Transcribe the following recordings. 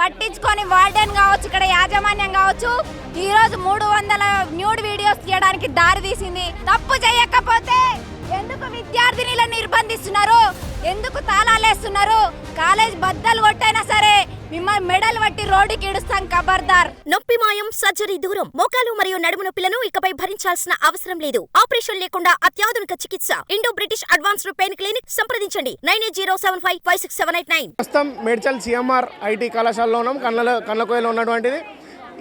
పట్టించుకొని వార్డెన్ కావచ్చు, ఇక్కడ యాజమాన్యం కావచ్చు, ఈ రోజు 300 న్యూడ్ వీడియోస్ తీయడానికి దారి తీసింది. తప్పు చేయకపోతే ఎందుకు విద్యార్థినిలను నిర్బంధిస్తున్నారు? ఎందుకు తాళాలేస్తున్నారు? కాలేజ్ బద్దలు కొట్టైనా సరే మిమ్మల్ని మెడల్ పట్టి రోడ్డుకి ఇడుస్తాం, ఖబర్దార్. నొప్పి మాయం, సర్జరీ దూరం. మోకాలు మరియు నడుము నొప్పులను ఇకపై భరించాల్సిన అవసరం లేదు. ఆపరేషన్ లేకుండా అత్యాధునిక చికిత్స. Indo British advanced pain clinic. సంప్రదించండి 9807556789. ప్రస్తుతం మేడ్చల్ సిఎంఆర్ ఐటీ కళాశాలలో ఉన్నాం. కన్నకోయలో ఉన్నటువంటిది.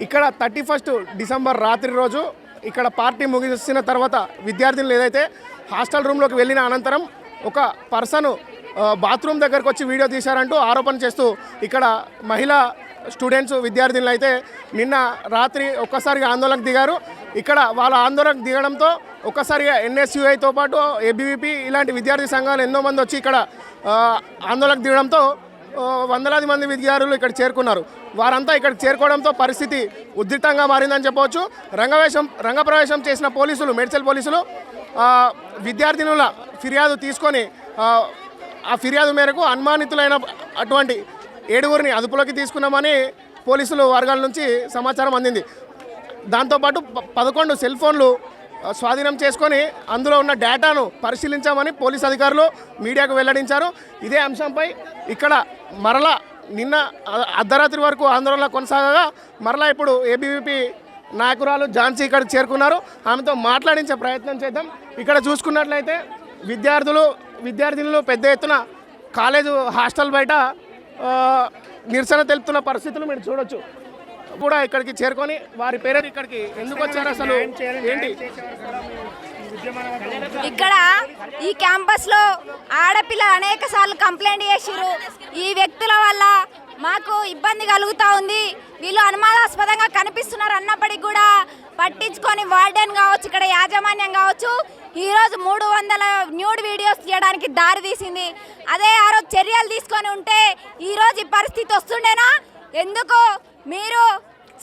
ఇక్కడ 31 డిసెంబర్ రాత్రి రోజు ఇక్కడ పార్టీ ముగిసిన తర్వాత విద్యార్థులు ఏదైతే హాస్టల్ రూమ్లోకి వెళ్ళిన అనంతరం ఒక పర్సన్ బాత్రూమ్ దగ్గరకు వచ్చి వీడియో తీశారంటూ ఆరోపణ చేస్తూ ఇక్కడ మహిళా స్టూడెంట్స్ విద్యార్థులు అయితే నిన్న రాత్రి ఒక్కసారిగా ఆందోళనకు దిగారు. ఇక్కడ వాళ్ళ ఆందోళనకు దిగడంతో ఒక్కసారిగా ఎన్ఎస్యుఐతో పాటు ఏబీవీపీ ఇలాంటి విద్యార్థి సంఘాలు ఎంతో మంది వచ్చి ఇక్కడ ఆందోళనకు దిగడంతో వందలాది మంది విద్యార్థులు ఇక్కడ చేరుకున్నారు. వారంతా ఇక్కడికి చేరుకోవడంతో పరిస్థితి ఉద్రిక్తంగా మారిందని చెప్పవచ్చు. రంగప్రవేశం చేసిన పోలీసులు, మేడ్చల్ పోలీసులు విద్యార్థినుల ఫిర్యాదు తీసుకొని ఆ ఫిర్యాదు మేరకు అనుమానితులైన అటువంటి 7గురిని అదుపులోకి తీసుకున్నామని పోలీసులు వర్గాల నుంచి సమాచారం అందింది. దాంతోపాటు 11 సెల్ ఫోన్లు స్వాధీనం చేసుకొని అందులో ఉన్న డేటాను పరిశీలించామని పోలీస్ అధికారులు మీడియాకు వెల్లడించారు. ఇదే అంశంపై ఇక్కడ మరలా నిన్న అర్ధరాత్రి వరకు ఆందోళన కొనసాగగా మరలా ఇప్పుడు ఏబీవీపీ నాయకురాలు ఝాన్సీ ఇక్కడికి చేరుకున్నారు. ఆమెతో మాట్లాడించే ప్రయత్నం చేద్దాం. ఇక్కడ చూసుకున్నట్లయితే విద్యార్థినులు పెద్ద ఎత్తున కాలేజు హాస్టల్ బయట నిరసన తెలుపుతున్న పరిస్థితులు మీరు చూడొచ్చు. కూడా ఇక్కడికి చేరుకొని వారి పేరు ఇక్కడికి ఎందుకు వచ్చారు, అసలు ఏంటి? ఇక్కడ ఈ క్యాంపస్ లో ఆడపిల్లలు అనేక సార్లు కంప్లైంట్ చేసిరు. ఈ వ్యక్తుల వల్ల మాకు ఇబ్బంది కలుగుతూ ఉంది, వీళ్ళు అనుమానాస్పదంగా కనిపిస్తున్నారు అన్నప్పటికీ కూడా పట్టించుకొని వార్డెన్ కావచ్చు, ఇక్కడ యాజమాన్యం కావచ్చు, ఈరోజు 300 న్యూడ్ వీడియోస్ తీయడానికి దారి తీసింది. అదే ఆ రోజు చర్యలు తీసుకొని ఉంటే ఈరోజు ఈ పరిస్థితి వస్తుండేనా? ఎందుకు మీరు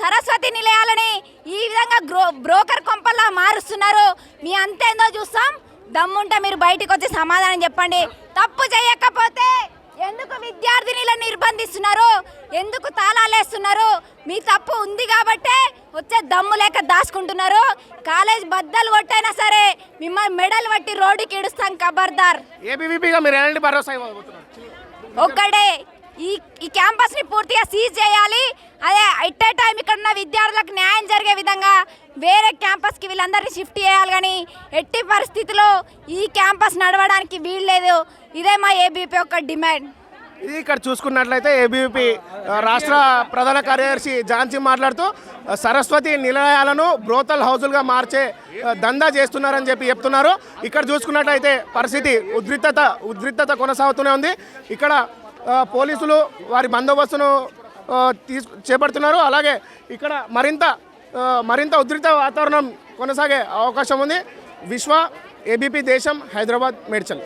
సరస్వతి నిలయాలని ఈ విధంగా బ్రోకర్ కొంపల్లా మారుస్తున్నారు? మీ అంతేందో చూస్తాం. దమ్ముంటే మీరు బయటకు వచ్చి సమాధానం చెప్పండి. తప్పు చేయకపోతే ఎందుకు విద్యార్థినిలను నిర్బంధిస్తున్నారు? ఎందుకు తాళాలేస్తున్నారు? మీ తప్పు ఉంది కాబట్టే వచ్చే దమ్ము లేక దాచుకుంటున్నారు. కాలేజ్ బద్దలు కొట్టైనా సరే మిమ్మల్ని మెడల్ పట్టి రోడ్డుకి ఇడుస్తాం, ఖబర్దార్. ఏబీవీపీగా మీరు ఎలాంటి భరోసా ఇవ్వబోతున్నారు? ఒక్కడే ఈ క్యాంపస్ని పూర్తిగా సీజ్ చేయాలి. అదే ఎట్ ఏ టైం ఇక్కడ ఉన్న విద్యార్థులకు న్యాయం జరిగే విధంగా వేరే క్యాంపస్కి వీళ్ళందరినీ షిఫ్ట్ చేయాలి. కానీ ఎట్టి పరిస్థితిలో ఈ క్యాంపస్ నడవడానికి వీల్లేదు. ఇదే మా ఏబీవీపీ యొక్క డిమాండ్. ఇది ఇక్కడ చూసుకున్నట్లయితే ఏబీవీపీ రాష్ట్ర ప్రధాన కార్యదర్శి ఝాన్సీ మాట్లాడుతూ సరస్వతి నిలయాలను బ్రోతల్ హౌజులుగా మార్చే దందా చేస్తున్నారని చెప్తున్నారు. ఇక్కడ చూసుకున్నట్లయితే పరిస్థితి ఉద్రిక్తత కొనసాగుతూనే ఉంది. ఇక్కడ పోలీసులు వారి బందోబస్తును చేపడుతున్నారు. అలాగే ఇక్కడ మరింత ఉద్రిక్త వాతావరణం కొనసాగే అవకాశం ఉంది. విశ్వ, ఏబీపీ దేశం, హైదరాబాద్, మేడ్చల్.